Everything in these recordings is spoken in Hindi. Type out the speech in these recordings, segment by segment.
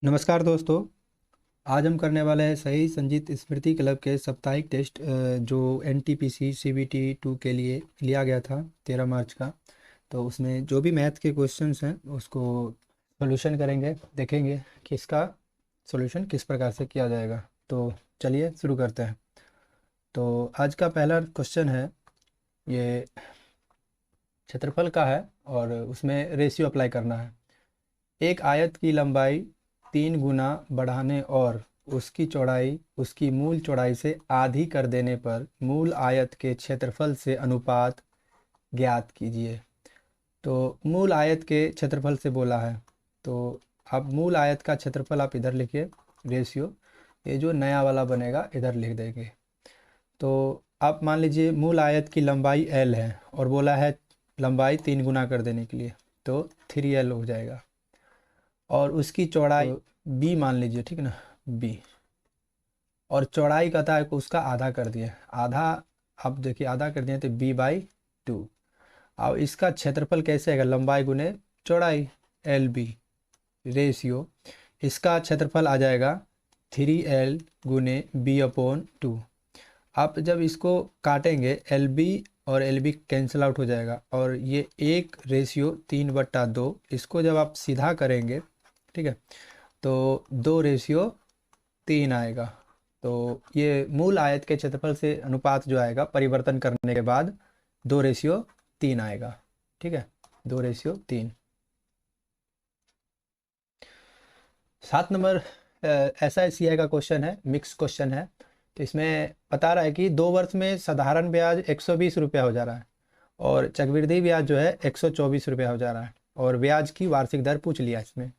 नमस्कार दोस्तों। आज हम करने वाले हैं सही संजीत स्मृति क्लब के साप्ताहिक टेस्ट जो एनटीपीसी सीबीटी 2 के लिए लिया गया था 13 मार्च का। तो उसमें जो भी मैथ के क्वेश्चंस हैं उसको सॉल्यूशन करेंगे, देखेंगे कि इसका सॉल्यूशन किस प्रकार से किया जाएगा। तो चलिए शुरू करते हैं। तो आज का पहला क्वेश्चन है, ये क्षेत्रफल का है और उसमें रेशियो अप्लाई करना है। एक आयत की लंबाई 3 गुना बढ़ाने और उसकी चौड़ाई उसकी मूल चौड़ाई से आधी कर देने पर मूल आयत के क्षेत्रफल से अनुपात ज्ञात कीजिए। तो मूल आयत के क्षेत्रफल से बोला है, तो अब मूल आयत का क्षेत्रफल आप इधर लिखिए, रेशियो ये जो नया वाला बनेगा इधर लिख देंगे। तो आप मान लीजिए मूल आयत की लंबाई एल है और बोला है लंबाई 3 गुना कर देने के लिए, तो 3L हो जाएगा। और उसकी चौड़ाई तो बी मान लीजिए, ठीक है ना, बी। और चौड़ाई कहता है कि उसका आधा कर दिए, आधा, आप देखिए आधा कर दिए तो b/2। अब इसका क्षेत्रफल कैसे आएगा, लंबाई गुने चौड़ाई, LB रेशियो, इसका क्षेत्रफल आ जाएगा 3L गुने b/2। आप जब इसको काटेंगे LB और LB कैंसिल आउट हो जाएगा और ये 1/3/2, इसको जब आप सीधा करेंगे, ठीक है, तो 2/3 आएगा। तो ये मूल आयत के क्षेत्रफल से अनुपात जो आएगा परिवर्तन करने के बाद 2/3 आएगा, ठीक है, 2/3। 7 नंबर SICI का क्वेश्चन है, मिक्स क्वेश्चन है। तो इसमें बता रहा है कि 2 वर्ष में साधारण ब्याज 120 रुपया हो जा रहा है और चक्रवृद्धि ब्याज जो है 124 रुपया हो जा रहा है और ब्याज की वार्षिक दर पूछ लिया इसमें।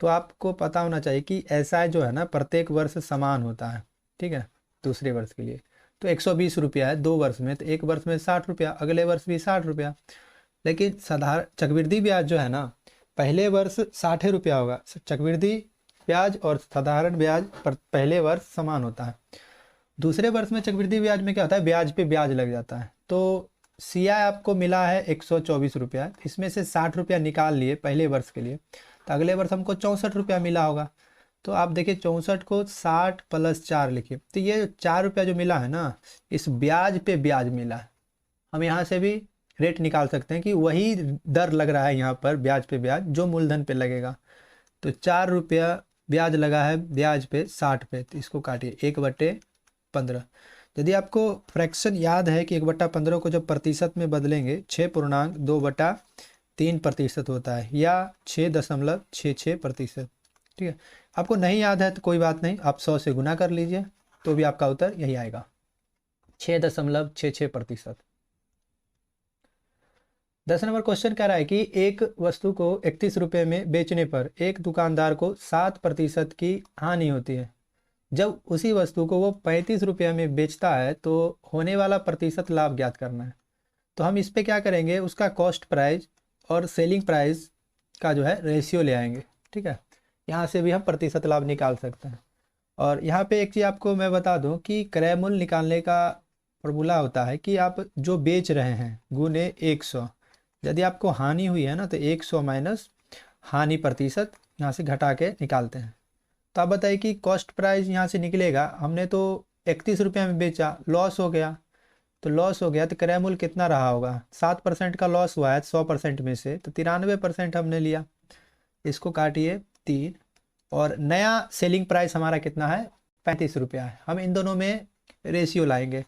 तो आपको पता होना चाहिए कि SI जो है ना प्रत्येक वर्ष समान होता है, ठीक है, दूसरे वर्ष के लिए। तो 120 रुपया है 2 वर्ष में, तो एक वर्ष में 60 रुपया, अगले वर्ष भी 60 रुपया। लेकिन साधारण चक्रवृद्धि ब्याज जो है ना, पहले वर्ष 60 रुपया होगा। चक्रवृद्धि ब्याज और साधारण ब्याज पर पहले वर्ष समान होता है। दूसरे वर्ष में चक्रवृद्धि ब्याज में क्या होता है, ब्याज पे ब्याज लग जाता है। तो CI आपको मिला है 124 रुपया, इसमें से 60 रुपया निकाल लिए पहले वर्ष के लिए, तो अगले वर्ष हमको 64 रुपया मिला होगा। तो आप देखिए 64 को 60 + 4 लिखिए, तो ये 4 रुपया जो मिला है ना, इस ब्याज पे ब्याज मिला है। हम यहाँ से भी रेट निकाल सकते हैं कि वही दर लग रहा है यहाँ पर ब्याज पे ब्याज जो मूलधन पे लगेगा। तो 4 रुपया ब्याज लगा है ब्याज पे 60 पे, तो इसको काटिए 1/15। यदि आपको फ्रैक्शन याद है कि 1/15 को जब प्रतिशत में बदलेंगे 6.2/3% होता है या 6.66%, ठीक है। आपको नहीं याद है तो कोई बात नहीं, आप 100 से गुना कर लीजिए तो भी आपका उत्तर यही आएगा, 6.66%। 10 नंबर क्वेश्चन कह रहा है कि एक वस्तु को 31 रुपये में बेचने पर एक दुकानदार को 7% की हानि होती है। जब उसी वस्तु को वो 35 रुपये में बेचता है तो होने वाला प्रतिशत लाभ ज्ञात करना है। तो हम इस पे क्या करेंगे, उसका कॉस्ट प्राइस और सेलिंग प्राइस का जो है रेशियो ले आएंगे, ठीक है। यहाँ से भी हम प्रतिशत लाभ निकाल सकते हैं। और यहाँ पे एक चीज़ आपको मैं बता दूँ कि क्रय मूल्य निकालने का फॉर्मूला होता है कि आप जो बेच रहे हैं गुने 100। यदि आपको हानि हुई है ना, तो 100 माइनस हानि प्रतिशत यहाँ से घटा के निकालते हैं। तो आप बताइए कि कॉस्ट प्राइस यहाँ से निकलेगा, हमने तो 31 रुपये में बेचा, लॉस हो गया। तो लॉस हो गया तो क्रय मूल्य कितना रहा होगा, 7% का लॉस हुआ है 100% में से, तो 93% हमने लिया। इसको काटिए 3। और नया सेलिंग प्राइस हमारा कितना है, 35 रुपया है। हम इन दोनों में रेशियो लाएंगे,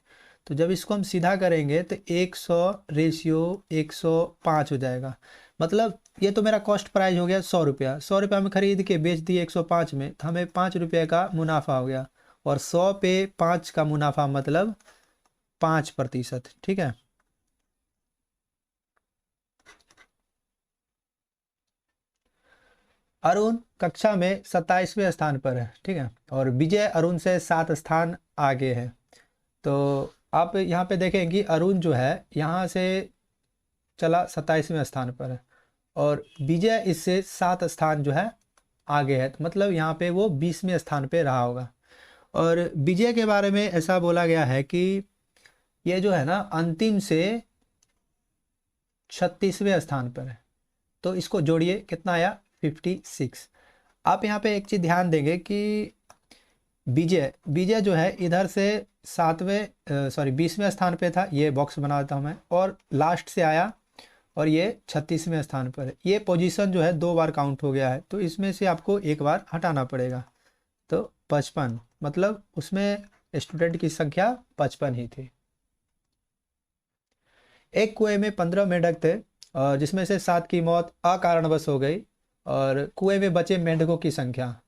तो जब इसको हम सीधा करेंगे तो 100/105 हो जाएगा। मतलब ये तो मेरा कॉस्ट प्राइस हो गया 100 रुपया, 100 रुपया में खरीद के बेच दिए 105 में, तो हमें 5 रुपये का मुनाफा हो गया। और 100 पे 5 का मुनाफा मतलब 5%, ठीक है। अरुण कक्षा में 27वें स्थान पर है, ठीक है, और विजय अरुण से 7 स्थान आगे है। तो आप यहाँ पे देखें कि अरुण जो है यहाँ से चला 27वें स्थान पर है और विजय इससे 7 स्थान जो है आगे है, तो मतलब यहाँ पे वो 20वें स्थान पे रहा होगा। और विजय के बारे में ऐसा बोला गया है कि ये जो है ना अंतिम से 36वें स्थान पर है। तो इसको जोड़िए कितना आया, 56। आप यहाँ पे एक चीज़ ध्यान देंगे कि विजय विजय जो है इधर से 20वें स्थान पे था, ये बॉक्स बना देता हूँ मैं, और लास्ट से आया और ये 36वें स्थान पर है। ये पोजीशन जो है 2 बार काउंट हो गया है, तो इसमें से आपको एक बार हटाना पड़ेगा। तो 55, मतलब उसमें स्टूडेंट की संख्या 55 ही थी। एक कुएं में 15 मेंढक थे, और जिसमें से 7 की मौत अकारणवश हो गई, और कुएं में बचे मेंढकों की संख्या,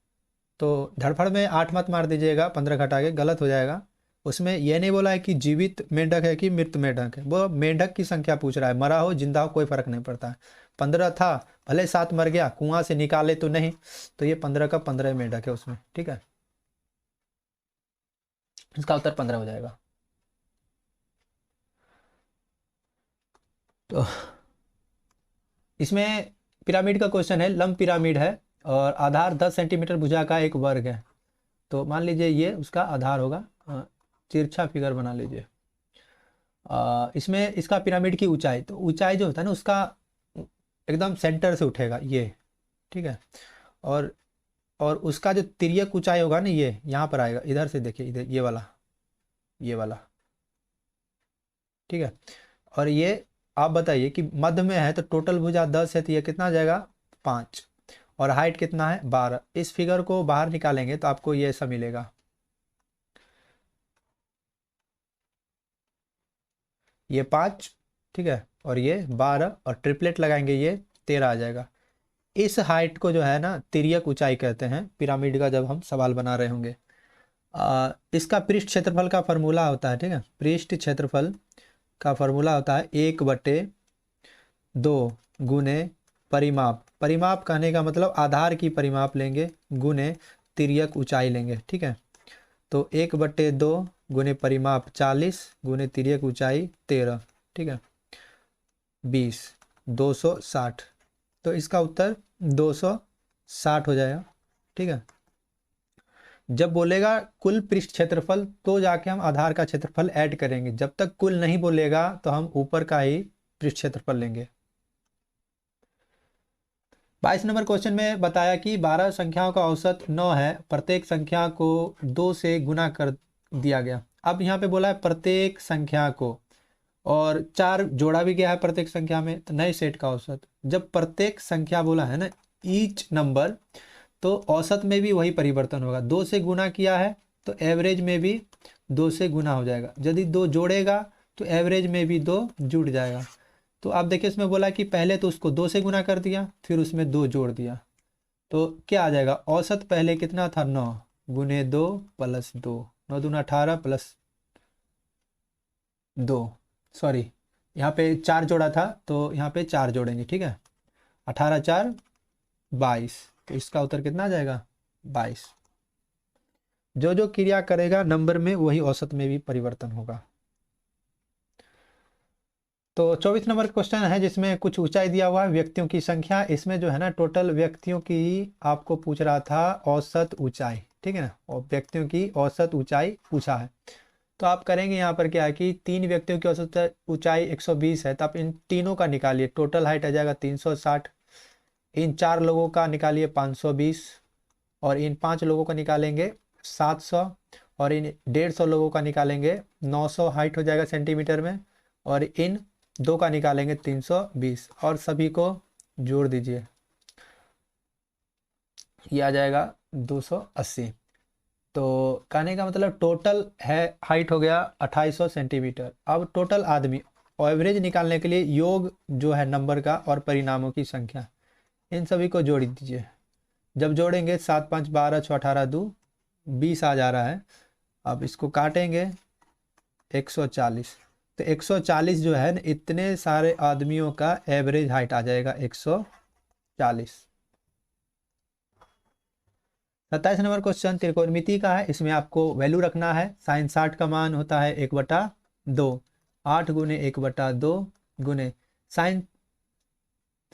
तो धड़फड़ में 8 मत मार दीजिएगा, 15 घटा के, गलत हो जाएगा। उसमें यह नहीं बोला है कि जीवित मेंढक है कि मृत मेंढक है, वो मेंढक की संख्या पूछ रहा है, मरा हो जिंदा हो कोई फर्क नहीं पड़ता। 15 था, भले 7 मर गया, कुआं से निकाले तो नहीं, तो ये 15 का 15 मेंढक है उसमें, ठीक है। इसका उत्तर 15 हो जाएगा। तो इसमें पिरामिड का क्वेश्चन है, लंब पिरामिड है और आधार 10 सेंटीमीटर भुजा का एक वर्ग है। तो मान लीजिए ये उसका आधार होगा, तिरछा फिगर बना लीजिए। इसमें इसका पिरामिड की ऊंचाई, तो ऊंचाई जो होता है ना उसका एकदम सेंटर से उठेगा ये, ठीक है। और और उसका जो तिर्यक ऊंचाई होगा ना, ये यहाँ पर आएगा, इधर से देखिए, इधर ये वाला, ठीक है। और ये आप बताइए कि मध्य में है, तो टोटल भुजा 10 है, तो ये कितना आ जाएगा 5, और हाइट कितना है 12। इस फिगर को बाहर निकालेंगे तो आपको ये ऐसा मिलेगा, ये 5, ठीक है, और ये 12, और ट्रिपलेट लगाएंगे ये 13 आ जाएगा। इस हाइट को जो है ना तिर्यक ऊंचाई कहते हैं पिरामिड का, जब हम सवाल बना रहे होंगे। इसका पृष्ठ क्षेत्रफल का फॉर्मूला होता है, ठीक है, पृष्ठ क्षेत्रफल का फॉर्मूला होता है 1/2 गुने परिमाप, परिमाप कहने का मतलब आधार की परिमाप लेंगे, गुने तिर्यक ऊंचाई लेंगे, ठीक है। तो 1/2 गुने परिमाप 40 गुने तिर्यक ऊंचाई 13, ठीक है, 20, 260। तो इसका उत्तर 260 हो जाएगा, ठीक है। जब बोलेगा कुल पृष्ठ क्षेत्रफल तो जाके हम आधार का क्षेत्रफल ऐड करेंगे, जब तक कुल नहीं बोलेगा तो हम ऊपर का ही पृष्ठ क्षेत्रफल लेंगे। 22 नंबर क्वेश्चन में बताया कि 12 संख्याओं का औसत 9 है, प्रत्येक संख्या को 2 से गुना कर दिया गया। अब यहाँ पे बोला है प्रत्येक संख्या को, और 4 जोड़ा भी गया है प्रत्येक संख्या में, तो नए सेट का औसत। जब प्रत्येक संख्या बोला है ना, ईच नंबर, तो औसत में भी वही परिवर्तन होगा। 2 से गुना किया है तो एवरेज में भी 2 से गुना हो जाएगा, यदि 2 जोड़ेगा तो एवरेज में भी 2 जुड़ जाएगा। तो आप देखिए इसमें बोला कि पहले तो उसको 2 से गुना कर दिया, फिर उसमें 2 जोड़ दिया, तो क्या आ जाएगा, औसत पहले कितना था 9 गुने 2 प्लस 2, 9 दूना 18 प्लस 2, सॉरी यहाँ पे 4 जोड़ा था तो यहाँ पे 4 जोड़ेंगे, ठीक है, 18 4 22, तो इसका उत्तर कितना आ जाएगा 22। जो जो क्रिया करेगा नंबर में वही औसत में भी परिवर्तन होगा। तो 24 नंबर क्वेश्चन है जिसमें कुछ ऊंचाई दिया हुआ है, व्यक्तियों की संख्या। इसमें जो है ना टोटल व्यक्तियों की आपको पूछ रहा था औसत ऊंचाई, ठीक है ना, और व्यक्तियों की औसत ऊंचाई पूछा है। तो आप करेंगे यहाँ पर क्या है कि 3 व्यक्तियों की औसत ऊंचाई 120 है, तो आप इन तीनों का निकालिए, टोटल हाइट आ जाएगा 360। इन 4 लोगों का निकालिए 520, और इन 5 लोगों का निकालेंगे 700, और इन 150 लोगों का निकालेंगे 900 हाइट हो जाएगा सेंटीमीटर में, और इन 2 का निकालेंगे 320, और सभी को जोड़ दीजिए, ये आ जाएगा 280। तो कहने का मतलब टोटल है हाइट हो गया 2800 सेंटीमीटर। अब टोटल आदमी एवरेज निकालने के लिए योग जो है नंबर का और परिणामों की संख्या, इन सभी को जोड़ दीजिए। जब जोड़ेंगे 7 5 12 6 18 2 20 आ जा रहा है। अब इसको काटेंगे 140, तो 140 जो है इतने सारे आदमियों का एवरेज हाइट आ जाएगा 140। 27 नंबर क्वेश्चन त्रिकोणमिति का है, इसमें आपको वैल्यू रखना है। साइन 60 का मान होता है 1/2, 8 गुने 1/2 गुने साइन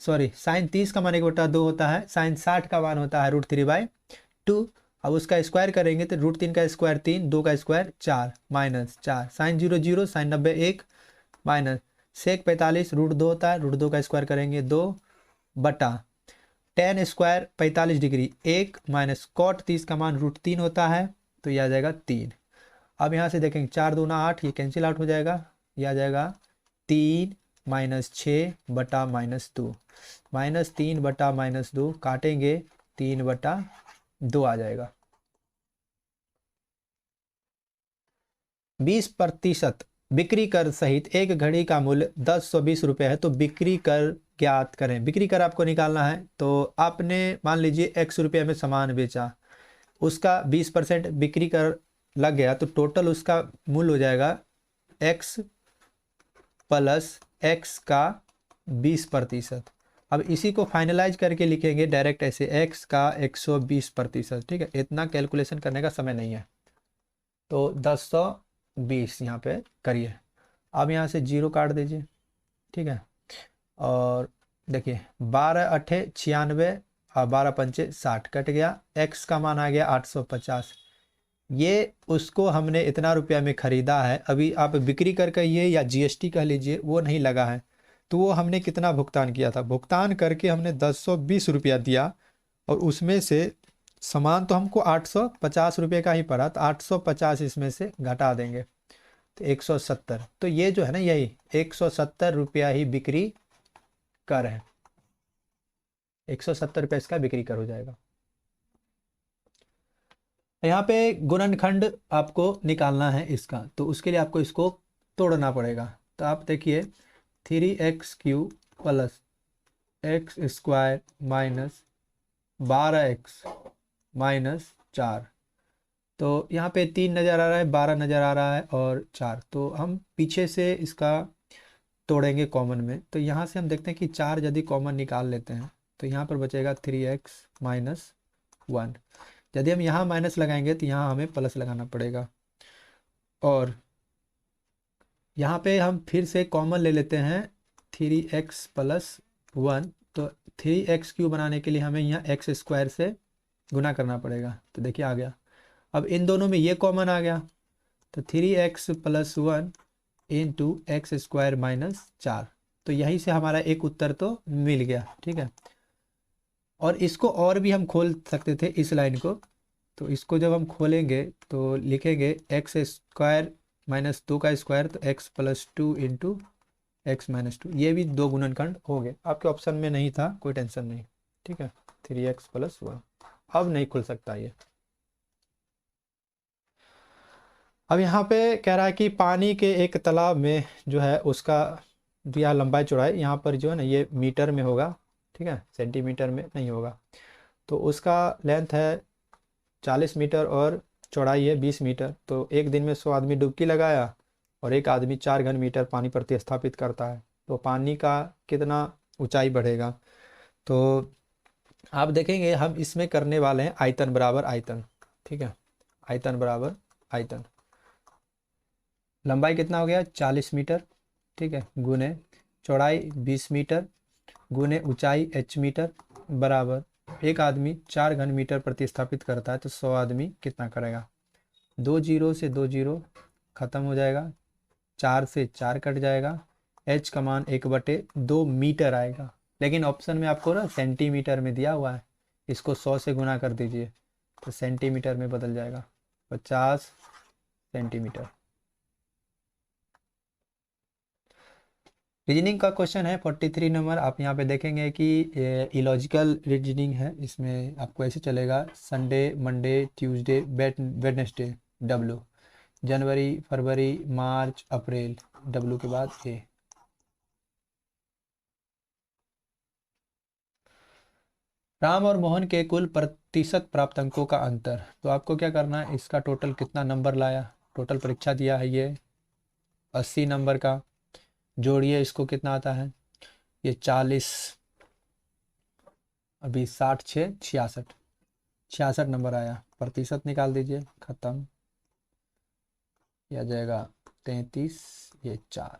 साइन 30 का मान 1/2 होता है, साइन 60 का मान होता है √3/2। अब उसका स्क्वायर करेंगे तो √3 का स्क्वायर 3, 2 का square 4, minus 4, sine 0 0, sine 90 1, minus sec 45 √2 होता है, √2 का स्क्वायर करेंगे 2 बटा ten square 45 degree, 1 minus cot 30 का मान √3 होता है, तो यह आ जाएगा 3। अब यहाँ से देखेंगे 4 दूना 8, ये कैंसिल आउट हो जाएगा, यह आ जाएगा 3 माइनस 6 बटा -2, -3 बटा -2 काटेंगे 3/2 आ जाएगा। 20% बिक्री कर सहित एक घड़ी का मूल्य 1020 रुपये है, तो बिक्री कर ज्ञात करें। बिक्री कर आपको निकालना है, तो आपने मान लीजिए x रुपये में सामान बेचा, उसका 20% बिक्री कर लग गया, तो टोटल उसका मूल्य हो जाएगा x प्लस x का 20%। अब इसी को फाइनलाइज करके लिखेंगे डायरेक्ट ऐसे, x का 120%। ठीक है, इतना कैलकुलेशन करने का समय नहीं है, तो 1020 यहाँ पे करिए। अब यहाँ से 0 काट दीजिए, ठीक है। और देखिए 12×8 = 96 और 12×5 = 60 कट गया, x का मान आ गया 850। ये उसको हमने इतना रुपया में ख़रीदा है, अभी आप बिक्री कर कहिए या जीएसटी कह लीजिए, वो नहीं लगा है, तो वो हमने कितना भुगतान किया था, भुगतान करके हमने 1020 रुपया दिया, और उसमें से सामान तो हमको 850 रुपये का ही पड़ा, तो 850 इसमें से घटा देंगे, तो 170। तो ये जो है ना, यही 170 रुपया ही बिक्री कर है, 170 रुपये इसका बिक्री कर हो जाएगा। यहाँ पे गुणनखंड आपको निकालना है इसका, तो उसके लिए आपको इसको तोड़ना पड़ेगा। तो आप देखिए 3x³ plus x² minus 12x minus 4, तो यहाँ पे 3 नज़र आ रहा है, 12 नज़र आ रहा है और 4, तो हम पीछे से इसका तोड़ेंगे कॉमन में। तो यहाँ से हम देखते हैं कि 4 यदि कॉमन निकाल लेते हैं, तो यहाँ पर बचेगा 3x माइनस 1। यदि हम यहाँ माइनस लगाएंगे तो यहाँ हमें प्लस लगाना पड़ेगा, और यहाँ पे हम फिर से कॉमन ले लेते हैं 3x प्लस 1, तो 3x³ बनाने के लिए हमें यहाँ x² से गुना करना पड़ेगा, तो देखिए आ गया। अब इन दोनों में ये कॉमन आ गया, तो 3x plus 1 into x² minus 4, तो यहीं से हमारा एक उत्तर तो मिल गया। ठीक है, और इसको और भी हम खोल सकते थे इस लाइन को, तो इसको जब हम खोलेंगे तो लिखेंगे x² माइनस 2 का स्क्वायर, तो x plus 2 into x minus 2, ये भी 2 गुणनखंड हो गए। आपके ऑप्शन में नहीं था, कोई टेंशन नहीं। ठीक है, 3x प्लस 1 अब नहीं खुल सकता ये। अब यहाँ पे कह रहा है कि पानी के एक तालाब में जो है उसका दिया लंबाई चौड़ाई, यहाँ पर जो है ना ये मीटर में होगा, ठीक है, सेंटीमीटर में नहीं होगा। तो उसका लेंथ है 40 मीटर और चौड़ाई है 20 मीटर। तो एक दिन में 100 आदमी डुबकी लगाया और एक आदमी 4 घन मीटर पानी प्रतिस्थापित करता है, तो पानी का कितना ऊंचाई बढ़ेगा। तो आप देखेंगे हम इसमें करने वाले हैं आयतन बराबर आयतन। ठीक है, आयतन बराबर आयतन, लंबाई कितना हो गया 40 मीटर, ठीक है, गुने चौड़ाई 20 मीटर गुने ऊंचाई h मीटर बराबर एक आदमी 4 घन मीटर प्रतिस्थापित करता है, तो 100 आदमी कितना करेगा। 2 जीरो से 2 जीरो खत्म हो जाएगा, 4 से 4 कट जाएगा, h का मान 1/2 मीटर आएगा। लेकिन ऑप्शन में आपको ना सेंटीमीटर में दिया हुआ है, इसको 100 से गुना कर दीजिए तो सेंटीमीटर में बदल जाएगा, 50 सेंटीमीटर। रीजनिंग का क्वेश्चन है 43 नंबर। आप यहाँ पे देखेंगे कि इलॉजिकल रीजनिंग है, इसमें आपको ऐसे चलेगा Sunday Monday Tuesday Wednesday, W जनवरी फरवरी मार्च अप्रैल, W के बाद A। राम और मोहन के कुल प्रतिशत प्राप्त अंकों का अंतर, तो आपको क्या करना है, इसका टोटल कितना नंबर लाया, टोटल परीक्षा दिया है ये 80 नंबर का, जोड़िए इसको कितना आता है, ये 40, अभी 60 6 66, 66 नंबर आया, प्रतिशत निकाल दीजिए, खत्म, यह आ जाएगा 33, ये 4,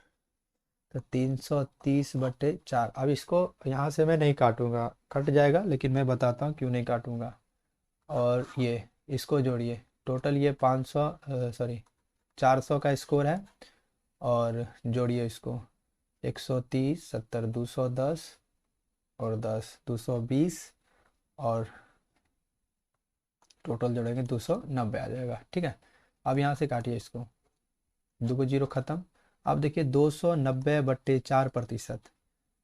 तो 330/4। अब इसको यहाँ से मैं नहीं काटूंगा, कट जाएगा, लेकिन मैं बताता हूँ क्यों नहीं काटूंगा। और ये इसको जोड़िए, टोटल ये 500 सॉरी 400 का स्कोर है, और जोड़िए इसको 130 70 210 और 10 220 और टोटल जोड़ेंगे 290 आ जाएगा। ठीक है, अब यहाँ से काटिए इसको, 2 को 0 खत्म। अब देखिए 290/4%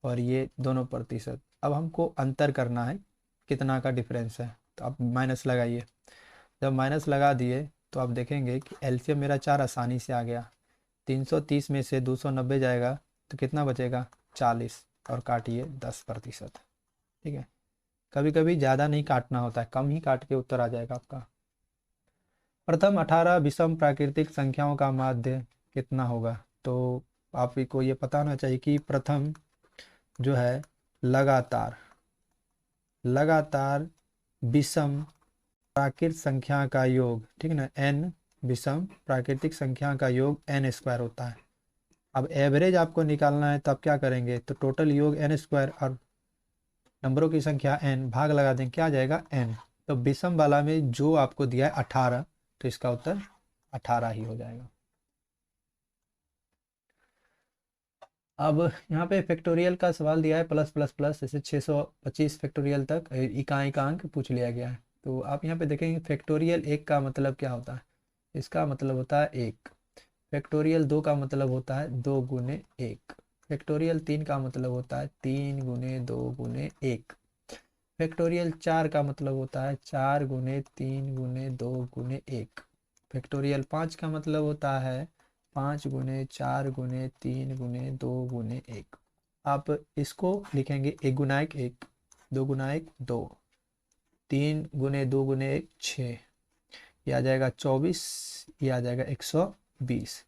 और ये दोनों प्रतिशत। अब हमको अंतर करना है, कितना का डिफरेंस है, तो आप माइनस लगाइए। जब माइनस लगा दिए तो आप देखेंगे कि एलसीएम मेरा 4 आसानी से आ गया। 330 में से 290 जाएगा तो कितना बचेगा, 40, और काटिए 10%। ठीक है, कभी कभी ज़्यादा नहीं काटना होता है, कम ही काट के उत्तर आ जाएगा आपका। प्रथम 18 विषम प्राकृतिक संख्याओं का माध्य कितना होगा। तो आपको ये पता होना चाहिए कि प्रथम जो है लगातार लगातार विषम प्राकृत संख्या का योग, ठीक है ना, n विषम प्राकृतिक संख्या का योग n² होता है। अब एवरेज आपको निकालना है, तो आप क्या करेंगे, तो टोटल योग n² और नंबरों की संख्या n भाग लगा दें, क्या आ जाएगा n। तो विषम वाला में जो आपको दिया है 18, तो इसका उत्तर 18 ही हो जाएगा। अब यहाँ पे फैक्टोरियल का सवाल दिया है, प्लस प्लस प्लस जैसे 625 फैक्टोरियल तक इकांक पूछ लिया गया है। तो आप यहाँ पे देखेंगे फैक्टोरियल 1 का मतलब क्या होता है, इसका मतलब होता है 1। फैक्टोरियल 2 का मतलब होता है 2 गुने 1। फैक्टोरियल 3 का मतलब होता है 3 गुने 2 गुने 1। फैक्टोरियल 4 का मतलब होता है 4 गुने 3 गुने 2 गुने 1। फैक्टोरियल 5 का मतलब होता है 5 गुने 4 गुने 3 गुने 2 गुने 1। आप इसको लिखेंगे 1 गुना 1 1, 2 गुना 1 2, 3 गुने 2 गुने 1 6, यह आ जाएगा 24, यह आ जाएगा 120।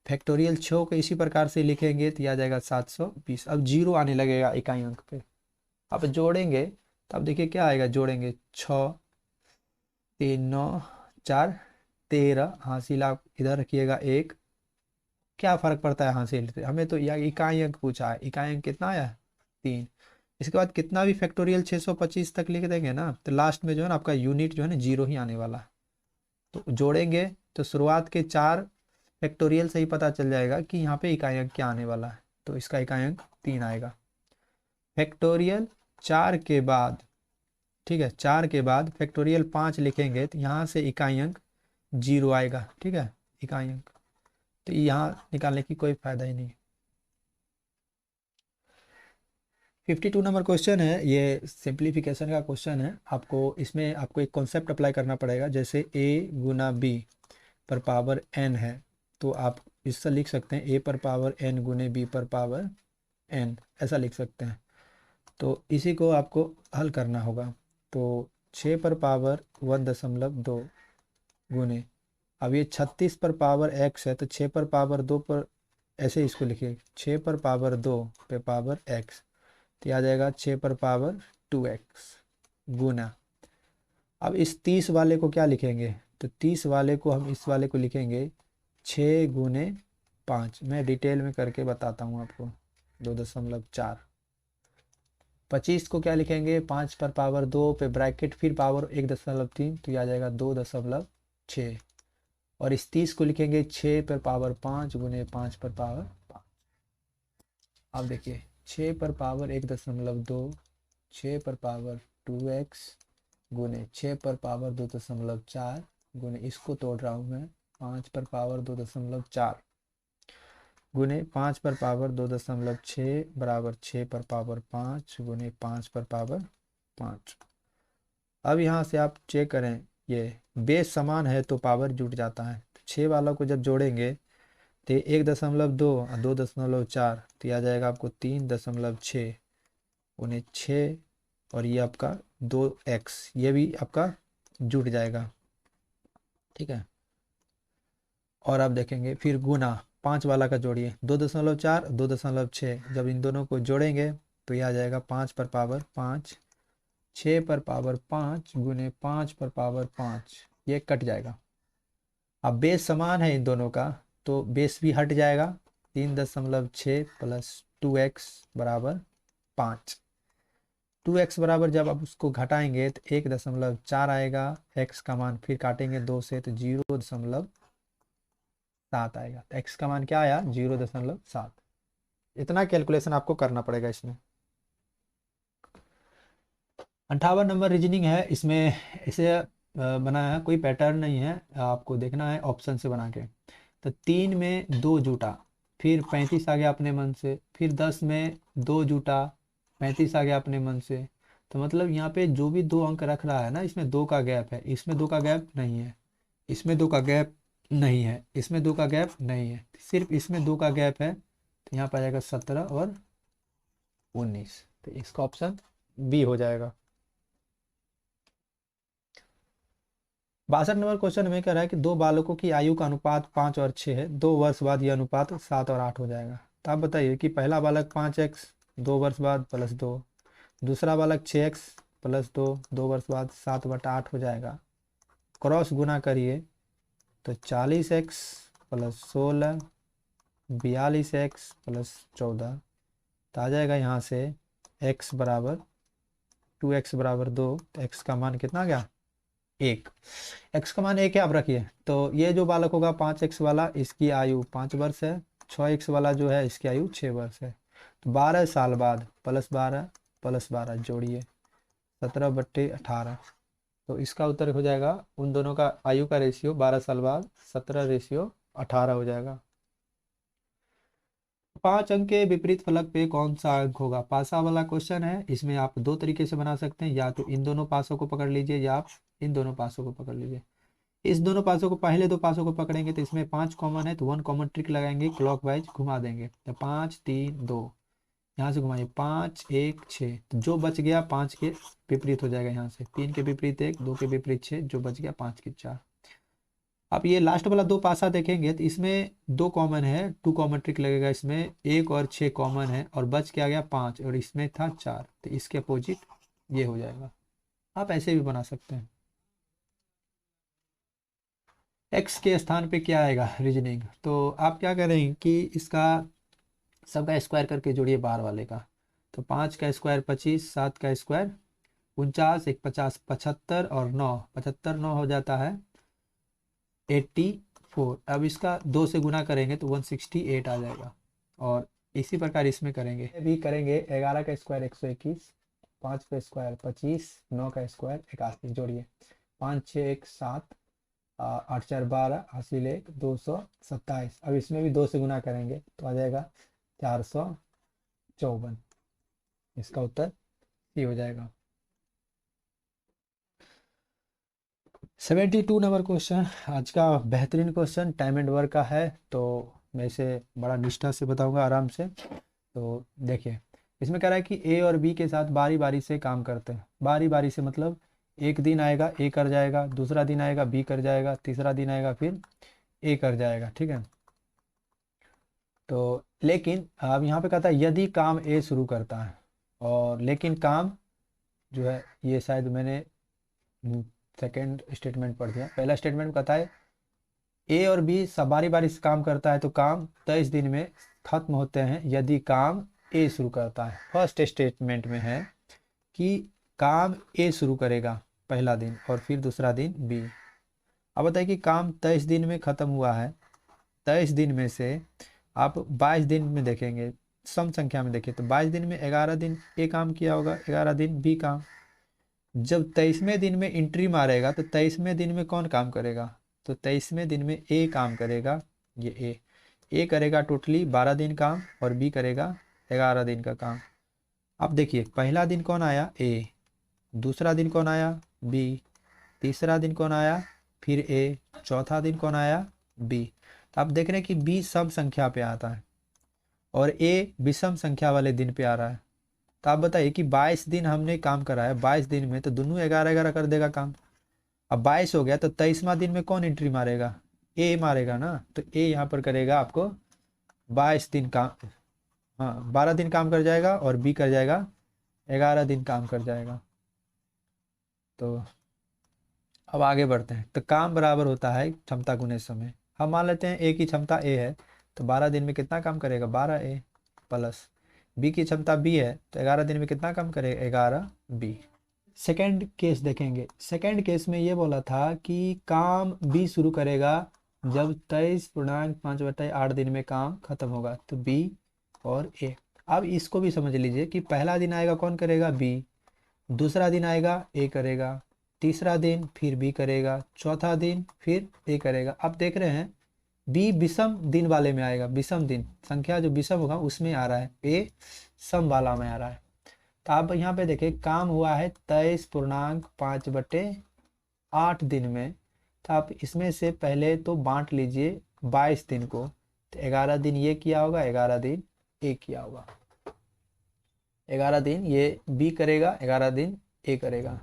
फैक्टोरियल 6 को इसी प्रकार से लिखेंगे तो यह आ जाएगा 720। अब जीरो आने लगेगा इकाई अंक पे, आप जोड़ेंगे तो अब देखिए क्या आएगा, जोड़ेंगे 6 3 9 4 13, हासिल आप इधर रखिएगा 1। क्या फर्क पड़ता है हासिल से, हमें तो यह इकाई अंक पूछा है, इकाई अंक कितना आया 3। इसके बाद कितना भी फैक्टोरियल 625 तक लिख देंगे ना, तो लास्ट में जो है ना आपका यूनिट जो है ना जीरो ही आने वाला है। तो जोड़ेंगे तो शुरुआत के 4 फैक्टोरियल से ही पता चल जाएगा कि यहाँ पे इकाई अंक क्या आने वाला है, तो इसका इकाई अंक 3 आएगा। फैक्टोरियल 4 के बाद, ठीक है, 4 के बाद फैक्टोरियल 5 लिखेंगे तो यहाँ से इकाई अंक 0 आएगा। ठीक है, इकाई अंक, तो यहाँ निकालने की कोई फायदा ही नहीं। 52 नंबर क्वेश्चन है, ये सिंप्लीफिकेशन का क्वेश्चन है। आपको इसमें आपको एक कॉन्सेप्ट अप्लाई करना पड़ेगा, जैसे a गुना b पर पावर n है, तो आप इससे लिख सकते हैं a पर पावर n गुने b पर पावर n, ऐसा लिख सकते हैं। तो इसी को आपको हल करना होगा। तो 6 पर पावर 1.2 गुने, अब ये 36 पर पावर x है, तो 6 पर पावर 2 पर, ऐसे इसको लिखिए 6 पर पावर 2 पे पावर x, तो आ जाएगा 6 पर पावर 2x गुना। अब इस 30 वाले को क्या लिखेंगे, तो 30 वाले को हम इस वाले को लिखेंगे 6 गुने 5, मैं डिटेल में करके बताता हूँ आपको, 2.4। 25 को क्या लिखेंगे, 5 पर पावर 2 पे ब्रैकेट फिर पावर 1.3, तो यह आ जाएगा 2.6। और इस 30 को लिखेंगे 6 पर पावर 5 गुने 5 पर पावर 5। अब देखिए 6 पर पावर 1.2, 6 पर पावर 2x गुने 6 पर पावर 2.4 गुने, इसको तोड़ रहा हूँ मैं, 5 पर पावर 2.4 गुने 5 पर पावर 2.6 बराबर 6 पर पावर 5 गुने 5 पर पावर 5। अब यहाँ से आप चेक करें, ये बेस समान है तो पावर जुट जाता है। तो 6 वालों को जब जोड़ेंगे तो 1.2 और 2.4, तो आ जाएगा आपको 3.6 उन्हें 6, और ये आपका 2x, ये भी आपका जुट जाएगा। ठीक है, और आप देखेंगे फिर गुना 5 वाला का जोड़िए, 2.4 2.6, जब इन दोनों को जोड़ेंगे तो यह आ जाएगा 5 पर पावर 5, 6 पर पावर 5 गुने 5 पर पावर 5, ये कट जाएगा। अब बेस समान है इन दोनों का, तो बेस भी हट जाएगा, 3.6 प्लस 2x बराबर 5। 2x बराबर जब आप उसको घटाएंगे तो 1.4 आएगा, x का मान फिर काटेंगे 2 से तो 0.7 आएगा। तो x का मान क्या आया, 0.7। इतना कैलकुलेशन आपको करना पड़ेगा इसमें। 58 नंबर रीजनिंग है। इसमें इसे बनाया है, कोई पैटर्न नहीं है, आपको देखना है ऑप्शन से बना के। तो 3 में 2 जूटा, फिर 35 आ गया अपने मन से, फिर 10 में 2 जूटा, 35 आ गया अपने मन से। तो मतलब यहाँ पे जो भी 2 अंक रख रहा है ना, इसमें 2 का गैप है, इसमें 2 का गैप नहीं है, इसमें 2 का गैप नहीं है, इसमें 2 का गैप नहीं है, सिर्फ इसमें 2 का गैप है। तो यहाँ पर आ जाएगा 17 और 19। तो इसका ऑप्शन बी हो जाएगा। 62 नंबर क्वेश्चन में कह रहा है कि दो बालकों की आयु का अनुपात 5 और 6 है, 2 वर्ष बाद यह अनुपात 7 और 8 हो जाएगा। तो आप बताइए कि पहला बालक 5x 2 वर्ष बाद प्लस 2, दूसरा बालक 6x प्लस 2, 2 वर्ष बाद 7/8 हो जाएगा। क्रॉस गुना करिए तो 40x प्लस 16, 42x प्लस 14। तो आ जाएगा यहाँ से x बराबर 2x बराबर 2। तो x का मान कितना आ गया? 1। x का मान 1 है, आप रखिए। तो ये जो बालक होगा 5x वाला, इसकी आयु 5 वर्ष है। 6x वाला जो है, इसकी आयु 6 वर्ष है। तो 12 साल बाद प्लस 12 जोड़िए 17/18। तो इसका उत्तर हो जाएगा, उन दोनों का आयु का रेशियो 12 साल बाद 17/18 हो जाएगा। 5 अंक के विपरीत फलक पे कौन सा अंक होगा? पासा वाला क्वेश्चन है। इसमें आप दो तरीके से बना सकते हैं, या तो इन दोनों पासों को पकड़ लीजिए, या आप इन दोनों पासों को पकड़ लीजिए। इस दोनों पासों को, पहले दो पासों को पकड़ेंगे तो इसमें 5 कॉमन है, तो 1 कॉमन ट्रिक लगाएंगे, क्लॉकवाइज घुमा देंगे। तो 5 3 2, यहाँ से घुमाइए 5 1 6। तो जो बच गया 5 के विपरीत हो जाएगा, यहाँ से 3 के विपरीत 1, 2 के विपरीत 6, जो बच गया 5 के 4। आप ये लास्ट वाला दो पासा देखेंगे तो इसमें 2 कॉमन है, 2 कॉमन ट्रिक लगेगा। इसमें 1 और 6 कॉमन है, और बच के आ गया 5, और इसमें था 4। तो इसके अपोजिट ये हो जाएगा। आप ऐसे भी बना सकते हैं। एक्स के स्थान पे क्या आएगा रीजनिंग? तो आप क्या करेंगे कि इसका सबका स्क्वायर करके जोड़िए बाहर वाले का। तो 5 का स्क्वायर 25, 7 का स्क्वायर 49, 1 50, 75 और 9, 75 9 हो जाता है 84। अब इसका 2 से गुना करेंगे तो 168 आ जाएगा। और इसी प्रकार इसमें करेंगे, भी करेंगे। 11 का स्क्वायर 121, 5 का स्क्वायर 25, 9 का स्क्वायर 81। जोड़िए 5 6 1 7, 8 4 12, हासिल 1 227। अब इसमें भी 2 से गुना करेंगे तो आ जाएगा 454। इसका उत्तर सी हो जाएगा। 72 नंबर क्वेश्चन आज का बेहतरीन क्वेश्चन टाइम एंड वर्क का है। तो मैं इसे बड़ा निष्ठा से बताऊंगा, आराम से। तो देखिए, इसमें कह रहा है कि ए और बी के साथ बारी बारी से काम करते हैं। बारी बारी से मतलब एक दिन आएगा ए कर जाएगा, दूसरा दिन आएगा बी कर जाएगा, तीसरा दिन आएगा फिर ए कर जाएगा, ठीक है। तो लेकिन अब यहाँ पे कहता है यदि काम ए शुरू करता है, और लेकिन काम जो है, ये शायद मैंने सेकेंड स्टेटमेंट पढ़ दिया। पहला स्टेटमेंट कहता है ए और बी सब बारी बारी से काम करता है, तो काम 23 दिन में खत्म होते हैं यदि काम ए शुरू करता है। फर्स्ट स्टेटमेंट में है कि काम ए शुरू करेगा पहला दिन, और फिर दूसरा दिन बी। अब बताइए कि काम 23 दिन में ख़त्म हुआ है। 23 दिन में से आप 22 दिन में देखेंगे, सम संख्या में देखिए, तो 22 दिन में 11 दिन ए काम किया होगा, 11 दिन बी काम। जब 23वें दिन में एंट्री मारेगा तो 23वें दिन में कौन काम करेगा? तो 23वें दिन में ए काम करेगा। ये ए करेगा टोटली 12 दिन काम, और बी करेगा 11 दिन का काम। अब देखिए, पहला दिन कौन आया? ए। दूसरा दिन कौन आया? बी। तीसरा दिन कौन आया? फिर ए। चौथा दिन कौन आया? बी। तो आप देख रहे हैं कि बी सम संख्या पे आता है, और ए विषम संख्या वाले दिन पे आ रहा है। तो आप बताइए कि 22 दिन हमने काम करा है, 22 दिन में तो दोनों 11 11 कर देगा काम। अब 22 हो गया तो 23वां दिन में कौन एंट्री मारेगा? ए मारेगा ना। तो ए यहाँ पर करेगा आपको 22 दिन काम, हाँ 12 दिन काम कर जाएगा, और बी कर जाएगा 11 दिन काम कर जाएगा। तो अब आगे बढ़ते हैं। तो काम बराबर होता है क्षमता गुने समय। हम मान लेते हैं ए की क्षमता ए है, तो 12 दिन में कितना काम करेगा? 12 ए, प्लस बी की क्षमता बी है, तो 11 दिन में कितना काम करेगा? 11 बी। सेकेंड केस देखेंगे। सेकेंड केस में ये बोला था कि काम बी शुरू करेगा जब 23.5/8 दिन में काम खत्म होगा, तो बी और ए। अब इसको भी समझ लीजिए कि पहला दिन आएगा कौन करेगा? बी। दूसरा दिन आएगा ए करेगा, तीसरा दिन फिर बी करेगा, चौथा दिन फिर ए करेगा। अब देख रहे हैं बी विषम दिन वाले में आएगा, विषम दिन संख्या जो विषम होगा उसमें आ रहा है, ए सम वाला में आ रहा है। तो आप यहाँ पे देखें काम हुआ है 23.5/8 दिन में। तो आप इसमें से पहले तो बांट लीजिए 22 दिन को, तो 11 दिन ये किया होगा, 11 दिन ए किया होगा, 11 दिन ये बी करेगा, 11 दिन ए करेगा।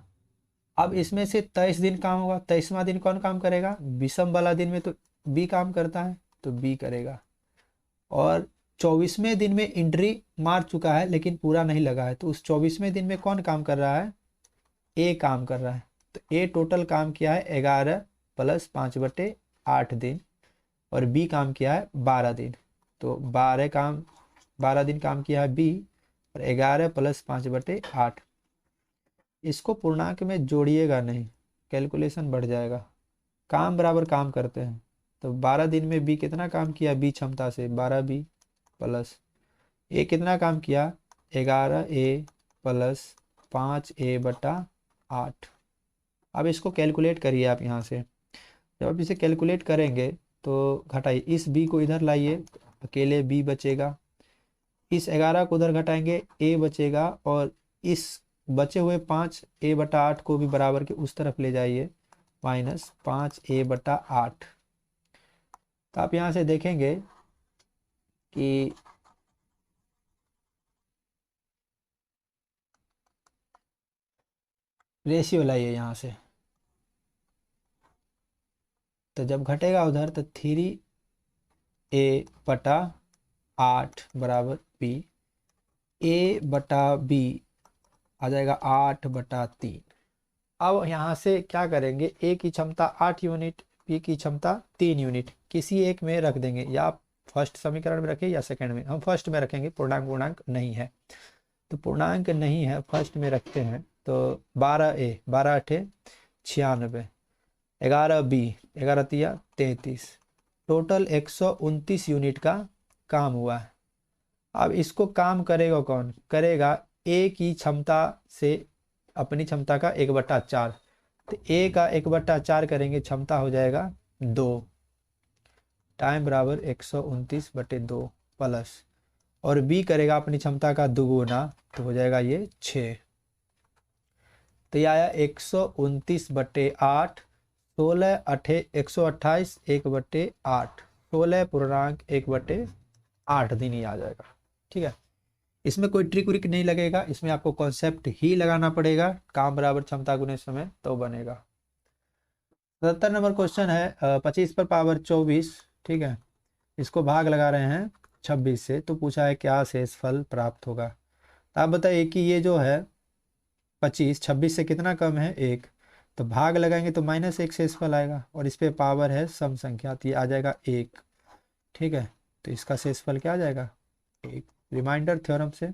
अब इसमें से 23 दिन काम होगा, 23वां दिन कौन काम करेगा, विषम वाला दिन में तो बी काम करता है तो बी करेगा। और 24वें दिन में एंट्री मार चुका है लेकिन पूरा नहीं लगा है, तो उस 24वें दिन में कौन काम कर रहा है, ए काम कर रहा है। तो ए टोटल काम किया है 11 + 5/8 दिन, और बी काम किया है 12 दिन। तो 12 दिन काम किया है बी, और 11 + 5/8। इसको पूर्णांक में जोड़िएगा नहीं, कैलकुलेशन बढ़ जाएगा। काम बराबर काम करते हैं। तो 12 दिन में बी कितना काम किया, बी क्षमता से 12b प्लस ए कितना काम किया, 11a + 5a/8। अब इसको कैलकुलेट करिए आप यहाँ से। जब आप इसे कैलकुलेट करेंगे तो घटाइए, इस b को इधर लाइए, अकेले b बचेगा, इस 11 को उधर घटाएंगे a बचेगा, और इस बचे हुए 5a/8 को भी बराबर के उस तरफ ले जाइए, -5a/8। तो आप यहाँ से देखेंगे कि रेशियो लाइए यहाँ से, तो जब घटेगा उधर तो 3a/8 बराबर b, a/b आ जाएगा 8/3। अब यहाँ से क्या करेंगे, ए की क्षमता 8 यूनिट, बी की क्षमता 3 यूनिट, किसी एक में रख देंगे, या आप फर्स्ट समीकरण में रखें या सेकंड में। हम फर्स्ट में रखेंगे, पूर्णांक नहीं है, तो पूर्णांक नहीं है, फर्स्ट में रखते हैं। तो 12a, 12×8 = 96, 11b, 11×3 = 33, टोटल 129 यूनिट का काम हुआ है। अब इसको काम करेगा कौन, करेगा ए की क्षमता से अपनी क्षमता का 1/4। तो ए का 1/4 करेंगे, क्षमता हो जाएगा 2, टाइम बराबर 129/2 प्लस, और बी करेगा अपनी क्षमता का दुगुना, तो हो जाएगा ये 6। तो ये आया 129/8, 128 1/8, 16.1/8 दिन ही आ जाएगा। ठीक है, इसमें कोई ट्रिक व्रिक नहीं लगेगा, इसमें आपको कॉन्सेप्ट ही लगाना पड़ेगा, काम बराबर क्षमता गुने समय तो बनेगा। 77 नंबर क्वेश्चन है, 25 पर पावर 24, ठीक है, इसको भाग लगा रहे हैं 26 से, तो पूछा है क्या शेषफल प्राप्त होगा। तो आप बताइए कि ये जो है 25 26 से कितना कम है, 1, तो भाग लगाएंगे तो -1 शेषफल आएगा, और इस पे पावर है सम संख्या, तो ये आ जाएगा 1। ठीक है, तो इसका शेषफल क्या आ जाएगा, 1। रिमाइंडर थ्योरम से,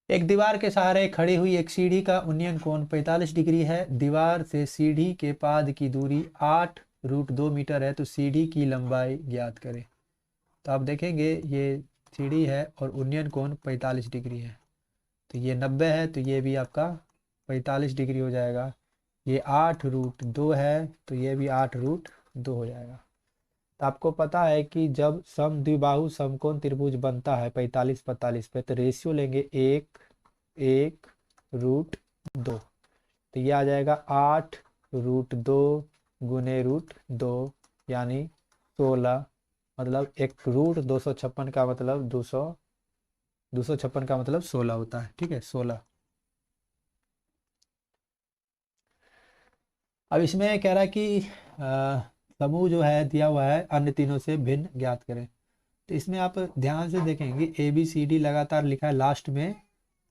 एक दीवार के सहारे खड़ी हुई एक सीढ़ी का उन्नयन कोण 45 डिग्री है। दीवार से सीढ़ी के पाद की दूरी 8√2 मीटर है, तो सीढ़ी की लंबाई ज्ञात करें। तो आप देखेंगे ये सीढ़ी है और उन्नयन कोण 45 डिग्री है, तो ये 90 है, तो ये भी आपका 45 डिग्री हो जाएगा। ये 8√2 है, तो ये भी 8√2 हो जाएगा। तो आपको पता है कि जब समद्विबाहु समकोण त्रिभुज बनता है 45-45 पे, तो रेशियो लेंगे 1:√2, तो ये आ जाएगा 8√2 गुने √2 यानी 16, मतलब 1√256 का मतलब 256 का मतलब 16 होता है। ठीक है, 16। अब इसमें कह रहा है कि समूह जो है दिया हुआ है अन्य तीनों से भिन्न ज्ञात करें। तो इसमें आप ध्यान से देखेंगे ABCD लगातार लिखा है, लास्ट में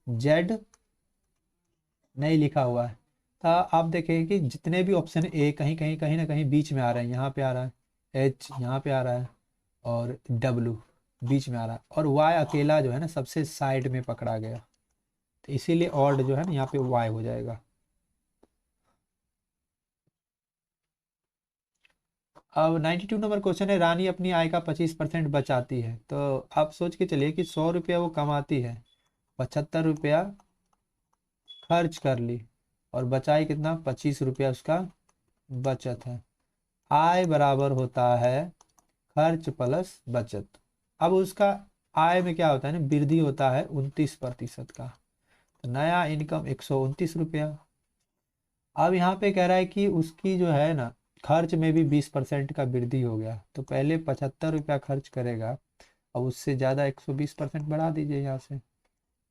Z नहीं लिखा हुआ है। तो आप देखेंगे कि जितने भी ऑप्शन ए कहीं ना कहीं बीच में आ रहे हैं, यहाँ पे आ रहा है, H यहाँ पे आ रहा है, और W बीच में आ रहा है, और Y अकेला जो है ना सबसे साइड में पकड़ा गया, तो इसीलिए ऑड जो है ना यहाँ पे Y हो जाएगा। अब 92 नंबर क्वेश्चन है, रानी अपनी आय का 25% बचाती है। तो आप सोच के चलिए कि 100 रुपया वो कमाती है, 75 रुपया खर्च कर ली और बचाई कितना, 25 रुपया उसका बचत है। आय बराबर होता है खर्च प्लस बचत। अब उसका आय में क्या होता है ना, वृद्धि होता है 29% का। तो नया इनकम 129 रुपया। अब यहाँ पे कह रहा है कि उसकी जो है ना खर्च में भी 20% का वृद्धि हो गया। तो पहले 75 रुपया खर्च करेगा, अब उससे ज़्यादा 120% बढ़ा दीजिए यहाँ से।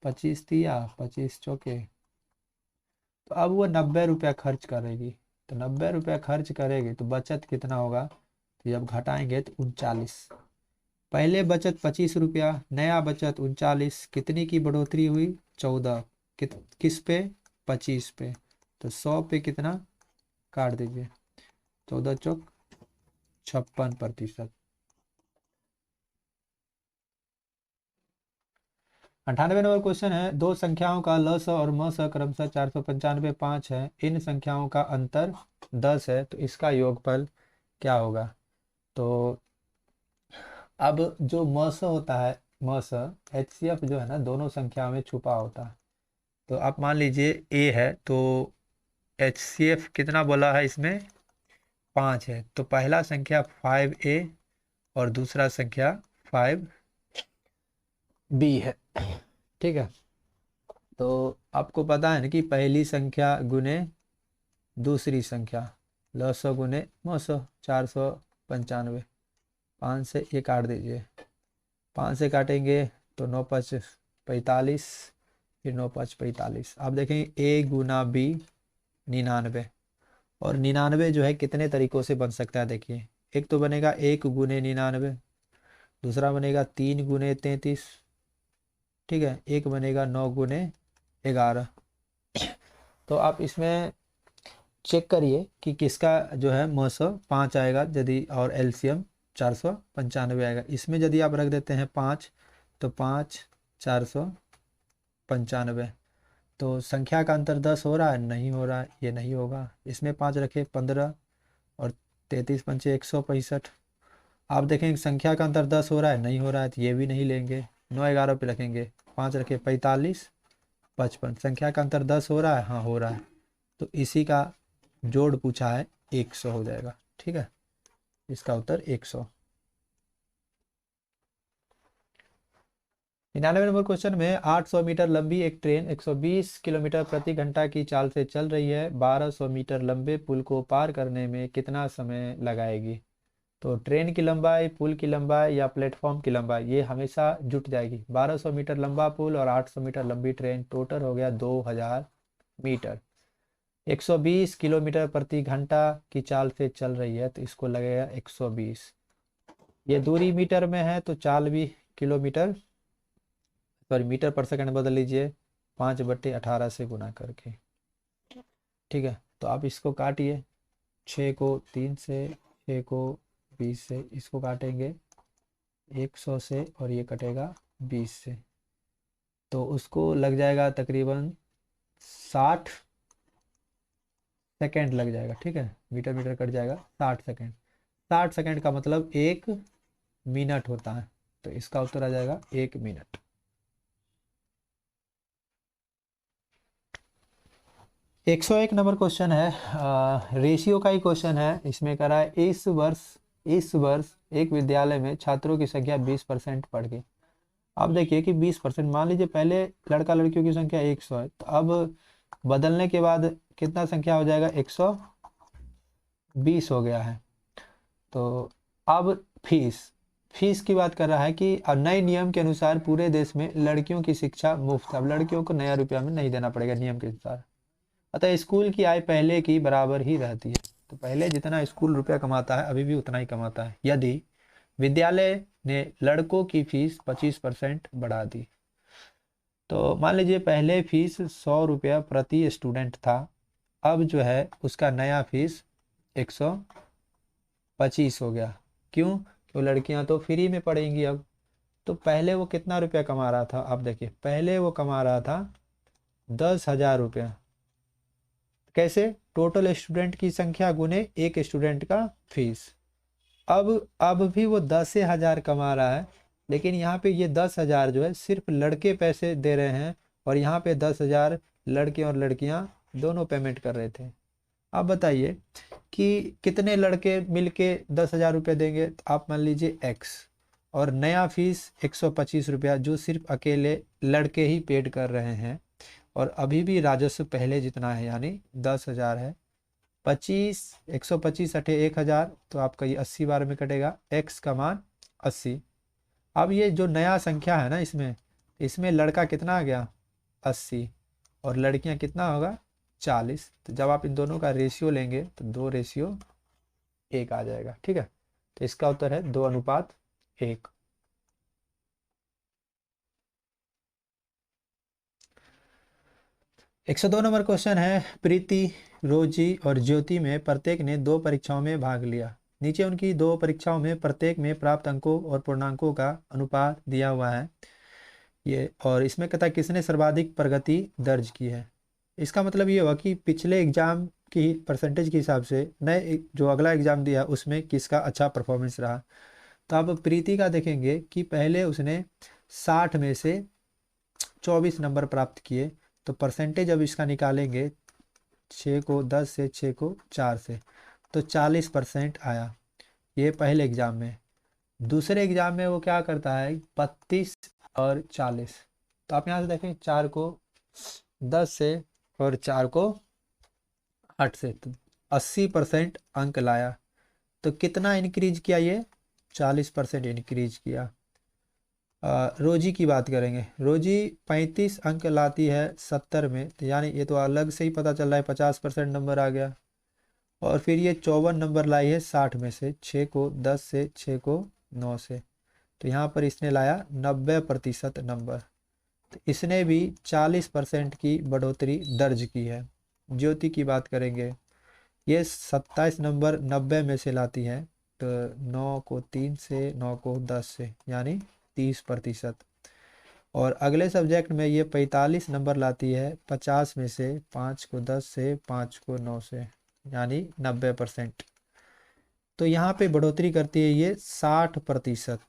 25 दिया, 25 चौके, तो अब वो 90 रुपया खर्च करेगी। तो 90 रुपया खर्च करेगी तो बचत कितना होगा, तो जब घटाएंगे तो 39। पहले बचत 25 रुपया, नया बचत 39, कितनी की बढ़ोतरी हुई, 14। किस पे, 25 पे। तो 100 पे कितना काट दीजिए, 14 चौक 56%। 98 नंबर क्वेश्चन है, दो संख्याओं का लस और मस क्रमशः 495 5 है, इन संख्याओं का अंतर 10 है, तो इसका योगफल क्या होगा। तो अब जो मस होता है, मस HCF जो है ना दोनों संख्याओं में छुपा होता है। तो आप मान लीजिए A है, तो HCF कितना बोला है इसमें, 5 है। तो पहला संख्या 5A और दूसरा संख्या 5B है। ठीक है, तो आपको पता है ना कि पहली संख्या गुने दूसरी संख्या, लसो गुने मसो, 495। 5 से ये काट दीजिए, 5 से काटेंगे तो 9 5 45, फिर 9 5 45। आप देखेंगे A गुना B 99। और 99 जो है कितने तरीकों से बन सकता है, देखिए एक तो बनेगा 1 गुने 99, दूसरा बनेगा 3 गुने 33, ठीक है, एक बनेगा 9 गुने 11। तो आप इसमें चेक करिए कि किसका जो है मसो 5 आएगा यदि, और एलसीएम 495 आएगा। इसमें यदि आप रख देते हैं 5, तो 5 495। तो संख्या का अंतर 10 हो रहा है, नहीं हो रहा है, ये नहीं होगा। इसमें 5 रखे 15, और 33 पंचे 165। आप देखेंगे संख्या का अंतर 10 हो रहा है, नहीं हो रहा है, तो ये भी नहीं लेंगे। 9 11 पे रखेंगे, 5 रखे 45 55। संख्या का अंतर 10 हो रहा है, हाँ हो रहा है, तो इसी का जोड़ पूछा है, 100 हो जाएगा। ठीक है, इसका उत्तर 100। 99 नंबर क्वेश्चन में 800 मीटर लंबी एक ट्रेन 120 किलोमीटर प्रति घंटा की चाल से चल रही है, 1200 मीटर लंबे पुल को पार करने में कितना समय लगाएगी। तो ट्रेन की लंबाई, पुल की लंबाई या प्लेटफॉर्म की लंबाई, ये हमेशा जुट जाएगी। 1200 मीटर लंबा पुल और 800 मीटर लंबी ट्रेन, टोटल हो गया 2000 मीटर। 120 किलोमीटर प्रति घंटा की चाल से चल रही है, तो इसको लगेगा 120। ये दूरी मीटर में है तो चाल भी किलोमीटर, सॉरी मीटर पर सेकंड बदल लीजिए, 5/18 से गुना करके। ठीक है, तो आप इसको काटिए, 6 को 3 से, 6 को 20 से, इसको काटेंगे 100 से, और ये कटेगा 20 से, तो उसको लग जाएगा तकरीबन 60 सेकेंड लग जाएगा। ठीक है, मीटर मीटर कट जाएगा, 60 सेकेंड। 60 सेकेंड का मतलब 1 मिनट होता है, तो इसका उत्तर आ जाएगा 1 मिनट। 101 नंबर क्वेश्चन है, रेशियो का ही क्वेश्चन है। इसमें कह रहा है इस वर्ष एक विद्यालय में छात्रों की संख्या 20% बढ़ गई। अब देखिए कि 20%, मान लीजिए पहले लड़का लड़कियों की संख्या 100 है, तो अब बदलने के बाद कितना संख्या हो जाएगा, 120 हो गया है। तो अब फीस की बात कर रहा है कि अब नए नियम के अनुसार पूरे देश में लड़कियों की शिक्षा मुफ्त। अब लड़कियों को नया रुपया में नहीं देना पड़ेगा नियम के अनुसार, अतः स्कूल की आय पहले की बराबर ही रहती है। तो पहले जितना स्कूल रुपया कमाता है अभी भी उतना ही कमाता है, यदि विद्यालय ने लड़कों की फीस 25% बढ़ा दी। तो मान लीजिए पहले फीस 100 रुपया प्रति स्टूडेंट था, अब जो है उसका नया फीस 125 हो गया। क्यों, तो लड़कियां तो फ्री में पढ़ेंगी अब। तो पहले वो कितना रुपया कमा रहा था, आप देखिए पहले वो कमा रहा था 10,000 रुपया। कैसे, टोटल स्टूडेंट की संख्या गुने एक स्टूडेंट का फीस। अब भी वो 10,000 कमा रहा है, लेकिन यहाँ पे ये 10,000 जो है सिर्फ लड़के पैसे दे रहे हैं और यहाँ पे 10,000 लड़के और लड़कियाँ दोनों पेमेंट कर रहे थे। आप बताइए कि कितने लड़के मिलके 10,000 रुपये देंगे। तो आप मान लीजिए x, और नया फीस 125 रुपया जो सिर्फ अकेले लड़के ही पेड कर रहे हैं, और अभी भी राजस्व पहले जितना है यानी 10,000 है। 25, 125 अठे 1,000, तो आपका ये 80 बार में कटेगा, x का मान 80। अब ये जो नया संख्या है ना, इसमें इसमें लड़का कितना आ गया 80, और लड़कियां कितना होगा 40। तो जब आप इन दोनों का रेशियो लेंगे तो 2:1 आ जाएगा। ठीक है, तो इसका उत्तर है 2:1। 102 नंबर क्वेश्चन है, प्रीति, रोजी और ज्योति में प्रत्येक ने 2 परीक्षाओं में भाग लिया। नीचे उनकी 2 परीक्षाओं में प्रत्येक में प्राप्त अंकों और पूर्णांकों का अनुपात दिया हुआ है। ये और इसमें कहता है किसने सर्वाधिक प्रगति दर्ज की है। इसका मतलब ये हुआ कि पिछले एग्जाम की परसेंटेज के हिसाब से नए जो अगला एग्जाम दिया उसमें किसका अच्छा परफॉर्मेंस रहा। तो अब प्रीति का देखेंगे कि पहले उसने 60 में से 24 नंबर प्राप्त किए, तो परसेंटेज अब इसका निकालेंगे 6 को 10 से, 6 को 4 से, तो 40% आया, ये पहले एग्जाम में। दूसरे एग्जाम में वो क्या करता है 32 और 40। तो आप यहाँ से देखें 4 को 10 से और 4 को 8 से, तो 80% अंक लाया। तो कितना इंक्रीज किया ये 40% इंक्रीज किया। रोजी की बात करेंगे, रोजी 35 अंक लाती है 70 में, तो यानी ये तो अलग से ही पता चल रहा है 50% नंबर आ गया। और फिर ये 54 नंबर लाई है 60 में से, 6 को 10 से, 6 को 9 से, तो यहाँ पर इसने लाया 90% नंबर। तो इसने भी 40% की बढ़ोतरी दर्ज की है। ज्योति की बात करेंगे, ये 27 नंबर 90 में से लाती है, तो 9 को 3 से, 9 को 10 से, यानी 30%। और अगले सब्जेक्ट में ये 45 नंबर लाती है 50 में से, 5 को 10 से, 5 को 9 से, यानी 90%। तो यहाँ पे बढ़ोतरी करती है ये 60%।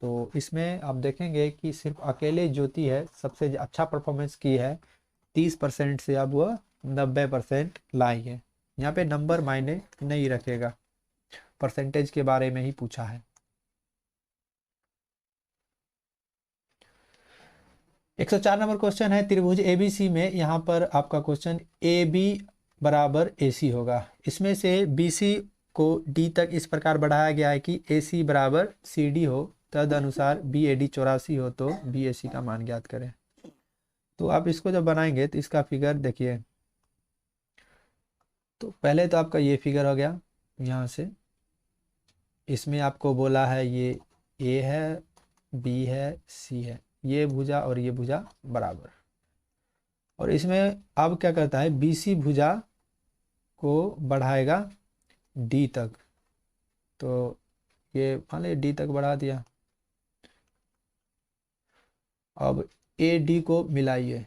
तो इसमें आप देखेंगे कि सिर्फ अकेले ज्योति है सबसे अच्छा परफॉर्मेंस की है, 30% से अब वह 90% लाई है। यहाँ पे नंबर मायने नहीं रखेगा, परसेंटेज के बारे में ही पूछा है। 104 नंबर क्वेश्चन है, त्रिभुज एबीसी में यहाँ पर आपका क्वेश्चन ए बी बराबर ए सी होगा। इसमें से बी सी को डी तक इस प्रकार बढ़ाया गया है कि ए सी बराबर सी डी हो, तद अनुसार बी ए डी 84 हो, तो बी ए सी का मान ज्ञात करें। तो आप इसको जब बनाएंगे तो इसका फिगर देखिए, तो पहले तो आपका ये फिगर हो गया यहाँ से, इसमें आपको बोला है ये ए है, बी है, सी है, ये भुजा और ये भुजा बराबर। और इसमें अब क्या करता है बी सी भुजा को बढ़ाएगा डी तक, तो ये मान लीजिए डी तक बढ़ा दिया। अब ए डी को मिलाइए,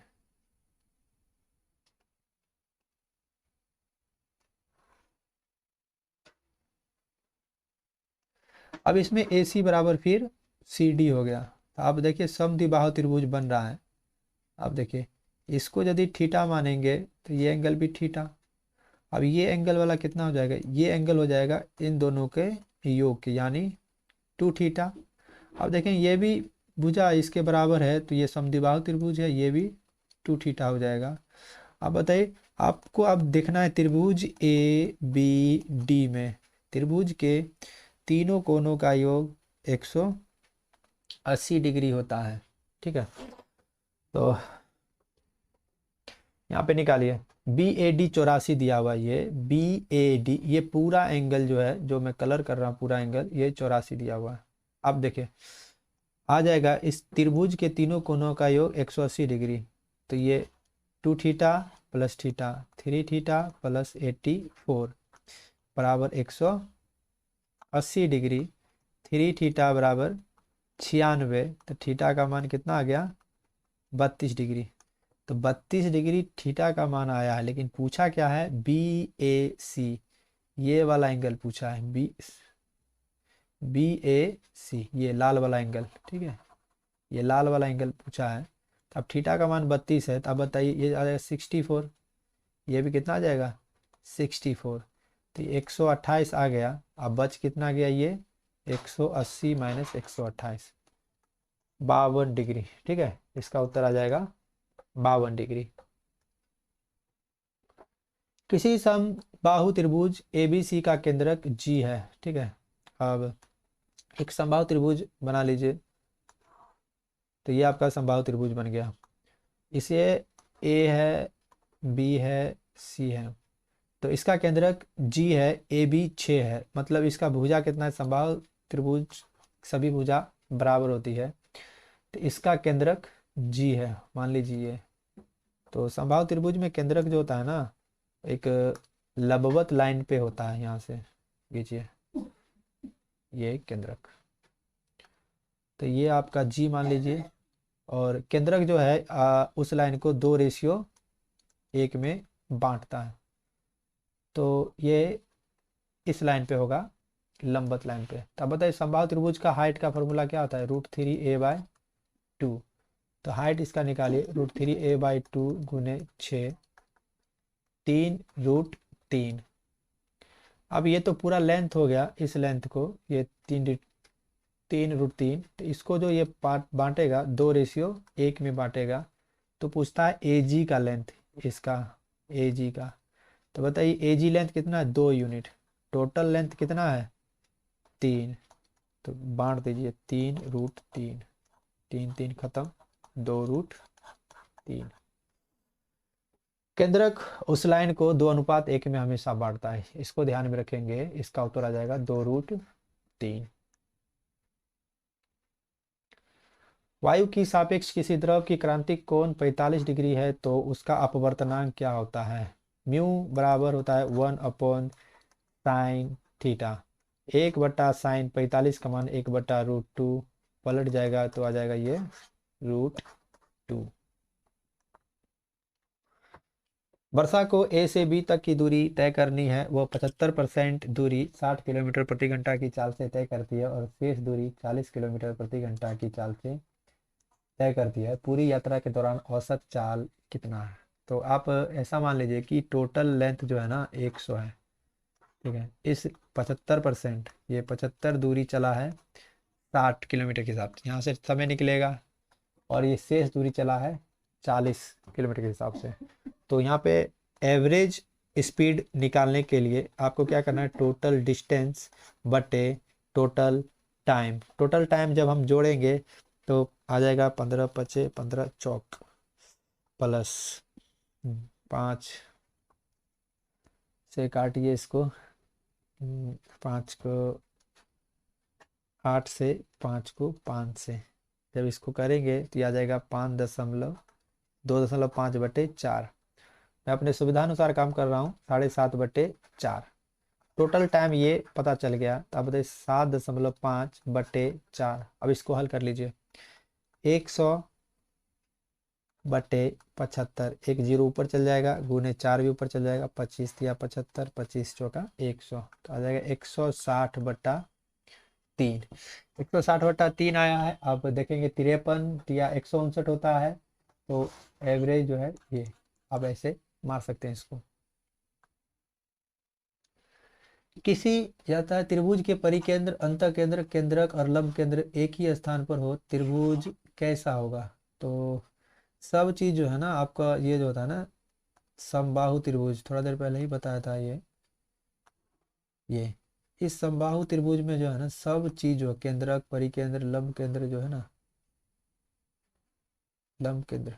अब इसमें ए सी बराबर फिर सी डी हो गया। तो आप देखिए समद्विबाहु त्रिभुज बन रहा है। अब देखिए इसको यदि थीटा मानेंगे तो ये एंगल भी थीटा। अब ये एंगल वाला कितना हो जाएगा, ये एंगल हो जाएगा इन दोनों के योग के, यानी 2 थीटा। अब देखें ये भी भुजा इसके बराबर है, तो ये समद्विबाहु त्रिभुज है, ये भी 2 थीटा हो जाएगा। अब बताइए आपको अब देखना है त्रिभुज ए बी डी में त्रिभुज के तीनों कोनों का योग 180 डिग्री होता है। ठीक है, तो यहाँ पे निकालिए बी ए डी 84 दिया हुआ है, ये बी ए डी ये पूरा एंगल जो है, जो मैं कलर कर रहा हूँ पूरा एंगल, ये 84 दिया हुआ है। अब देखिए आ जाएगा इस त्रिभुज के तीनों कोनों का योग 180 डिग्री, तो ये 2 theta plus theta 3 theta plus 84 बराबर 180 डिग्री। 3 थीटा बराबर 96, तो थीटा का मान कितना आ गया 32 डिग्री। तो 32 डिग्री थीटा का मान आया है, लेकिन पूछा क्या है बी ए सी, ये वाला एंगल पूछा है, बी ए सी, ये लाल वाला एंगल। ठीक है, ये लाल वाला एंगल पूछा है। तो अब थीटा का मान 32 है, तो अब बताइए ये आ जाएगा 64, ये भी कितना आ जाएगा 64, तो 128 आ गया। अब बच कितना गया ये 180 माइनस 128, 52 डिग्री। ठीक है, इसका उत्तर आ जाएगा 52 डिग्री। किसी समबाहु त्रिभुज ABC का केंद्रक G है। ठीक है, अब एक समबाहु त्रिभुज बना लीजिए, तो ये आपका समबाहु त्रिभुज बन गया। इसे A है, B है, C है, तो इसका केंद्रक G है, AB 6 है, मतलब इसका भुजा कितना है, समबाहु त्रिभुज सभी भुजा बराबर होती है, तो इसका केंद्रक G है, मान लीजिए। तो समबाहु त्रिभुज में केंद्रक जो होता है ना, एक लंबवत लाइन पे होता है, यहाँ से खींचिए, ये केंद्रक, तो ये आपका G मान लीजिए। और केंद्रक जो है उस लाइन को 2:1 में बांटता है, तो ये इस लाइन पे होगा, लंबवत लाइन पे। तो अब बताइए समबाहु त्रिभुज का हाइट का फॉर्मूला क्या होता है, √3a/2। तो हाइट इसका निकालिए, √3a/2 गुने 6, 3√3। अब ये तो पूरा लेंथ हो गया, इस लेंथ को ये 3√3, तो इसको जो ये पार्ट बांटेगा 2:1 में बांटेगा, तो पूछता है AG का लेंथ, इसका AG का। तो बताइए AG लेंथ कितना है, 2 यूनिट। टोटल लेंथ कितना है 3, तो बांट दीजिए 3√3, 3 3 खत्म, 2√3। केंद्रक उस लाइन को 2:1 में हमेशा बांटता है, इसको ध्यान में रखेंगे, इसका उत्तर आ जाएगा 2√3। वायु की सापेक्ष किसी द्रव की क्रांतिक कोण 45 डिग्री है, तो उसका अपवर्तनांक क्या होता है। म्यू बराबर होता है 1/sin थीटा, 1/sin 45 का मान 1/√2, पलट जाएगा तो आ जाएगा ये √2। वर्षा को A से B तक की दूरी तय करनी है, वह 75% दूरी 60 किलोमीटर प्रति घंटा की चाल से तय करती है और शेष दूरी 40 किलोमीटर प्रति घंटा की चाल से तय करती है। पूरी यात्रा के दौरान औसत चाल कितना है। तो आप ऐसा मान लीजिए कि टोटल लेंथ जो है ना 100 है। ठीक है, इस 75%, ये 75 दूरी चला है 60 किलोमीटर के हिसाब से, यहाँ से समय निकलेगा, और ये शेष दूरी चला है 40 किलोमीटर के हिसाब से। तो यहाँ पे एवरेज स्पीड निकालने के लिए आपको क्या करना है, टोटल डिस्टेंस बटे टोटल टाइम। टोटल टाइम जब हम जोड़ेंगे तो आ जाएगा 15 पचे 15 चौक प्लस 5 से काटिए इसको, 5 को 8 से, 5 को 5 से, जब इसको करेंगे तो आ जाएगा 5.2.5/4। मैं अपने सुविधानुसार काम कर रहा हूँ, 7.5/4। टोटल टाइम ये पता चल गया, तो अब बताइए 7.5/4। अब इसको हल कर लीजिए, 100/75, एक जीरो ऊपर चल जाएगा, गुने 4 भी ऊपर चल जाएगा, 25 या 75, 25 चौका 100, तो आ जाएगा 160/3। 160/3 आया है। अब देखेंगे 53 या 159 होता है, तो एवरेज जो है ये, अब ऐसे मार सकते हैं इसको। किसी जाता है त्रिभुज के परिकेंद्र, अंतःकेंद्र, केंद्रक और लंब केंद्र एक ही स्थान पर हो, त्रिभुज कैसा होगा। तो सब चीज जो है ना आपका, ये जो होता है ना समबाहु त्रिभुज, थोड़ा देर पहले ही बताया था ये इस समबाहु त्रिभुज में जो है ना सब चीज जो है, केंद्रक, परिकेंद्र, लंब केंद्र जो है ना, लंब केंद्र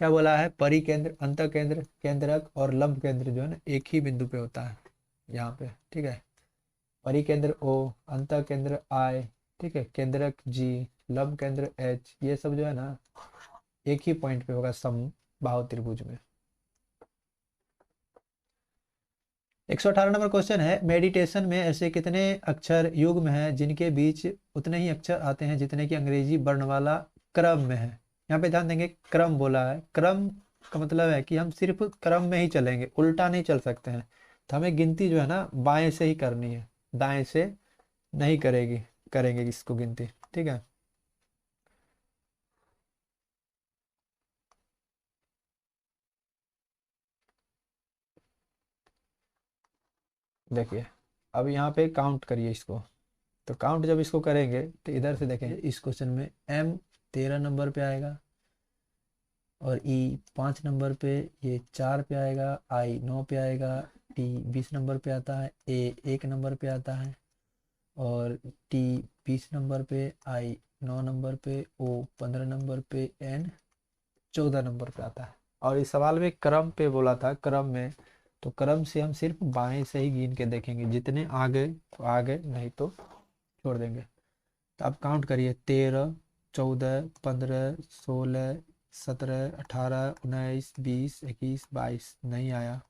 क्या बोला है, परिकेंद्र, अंतःकेंद्र, केंद्रक और लंब केंद्र जो है ना एक ही बिंदु पे होता है, यहाँ पे। ठीक है, परिकेंद्र O, अंतः केंद्र I, ठीक है, केंद्रक G, लंब केंद्र H, ये सब जो है ना एक ही पॉइंट पे होगा समबाहु त्रिभुज में। 118 नंबर क्वेश्चन है, मेडिटेशन में ऐसे कितने अक्षर युग्म हैं जिनके बीच उतने ही अक्षर आते हैं जितने की अंग्रेजी वर्णमाला क्रम में है। यहाँ पे ध्यान देंगे, क्रम बोला है, क्रम का मतलब है कि हम सिर्फ क्रम में ही चलेंगे, उल्टा नहीं चल सकते हैं। तो हमें गिनती जो है ना बाएं से ही करनी है, दाएं से नहीं करेंगे इसको गिनती। ठीक है, देखिए अब यहाँ पे काउंट करिए इसको। तो काउंट जब इसको करेंगे तो इधर से देखेंगे इस क्वेश्चन में एम 13 नंबर पे आएगा, और ई 5 नंबर पे, ये 4 पे आएगा, आई 9 पे आएगा, टी 20 नंबर पे आता है, ए 1 नंबर पे आता है, और टी 20 नंबर पे, आई 9 नंबर पे, ओ 15 नंबर पे, एन 14 नंबर पे आता है। और इस सवाल में क्रम पे बोला था, क्रम में, तो क्रम से हम सिर्फ बाएं से ही गिन के देखेंगे, जितने आगे तो आगे, नहीं तो छोड़ देंगे। तो आप काउंट करिए, 13, 14, 15, 16, 17, 18, 19, 20, 21, 22, नहीं आया।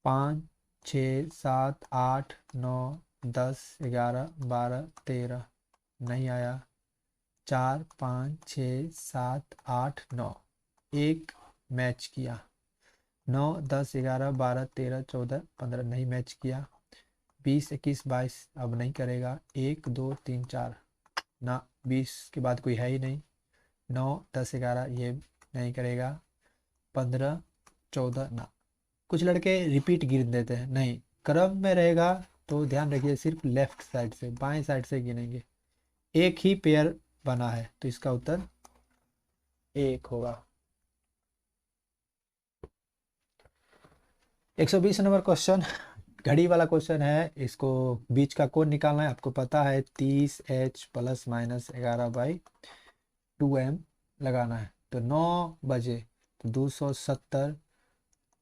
5, 6, 7, 8, 9, 10, 11, 12, 13, नहीं आया। 4, 5, 6, 7, 8, 9, एक मैच किया। 9, 10, 11, 12, 13, 14, 15 नहीं मैच किया। 20, 21, 22 अब नहीं करेगा। 1, 2, 3, 4 ना, 20 के बाद कोई है ही नहीं। 9, 10, 11 ये नहीं करेगा। 15, 14 ना। कुछ लड़के रिपीट गिन देते हैं, नहीं, क्रम में रहेगा तो ध्यान रखिए सिर्फ लेफ्ट साइड से, बाएं साइड से गिनेंगे। एक ही पेयर बना है तो इसका उत्तर एक होगा। 120 नंबर क्वेश्चन घड़ी वाला क्वेश्चन है। इसको बीच का कोण निकालना है। आपको पता है 30h प्लस माइनस 11/2m लगाना है। तो 9 बजे तो 270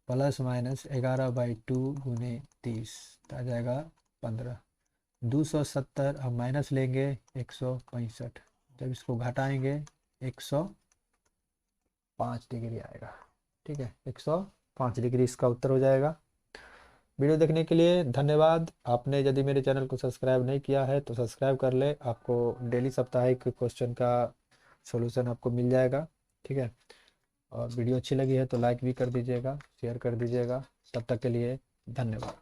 प्लस माइनस 11/2 गुने 30 तो आ जाएगा 15। 270 हम माइनस लेंगे 165, जब इसको घटाएंगे 105 डिग्री आएगा। ठीक है, 105 डिग्री इसका उत्तर हो जाएगा। वीडियो देखने के लिए धन्यवाद। आपने यदि मेरे चैनल को सब्सक्राइब नहीं किया है तो सब्सक्राइब कर ले, आपको डेली साप्ताहिक क्वेश्चन का सॉल्यूशन आपको मिल जाएगा। ठीक है, और वीडियो अच्छी लगी है तो लाइक भी कर दीजिएगा, शेयर कर दीजिएगा। तब तक के लिए धन्यवाद।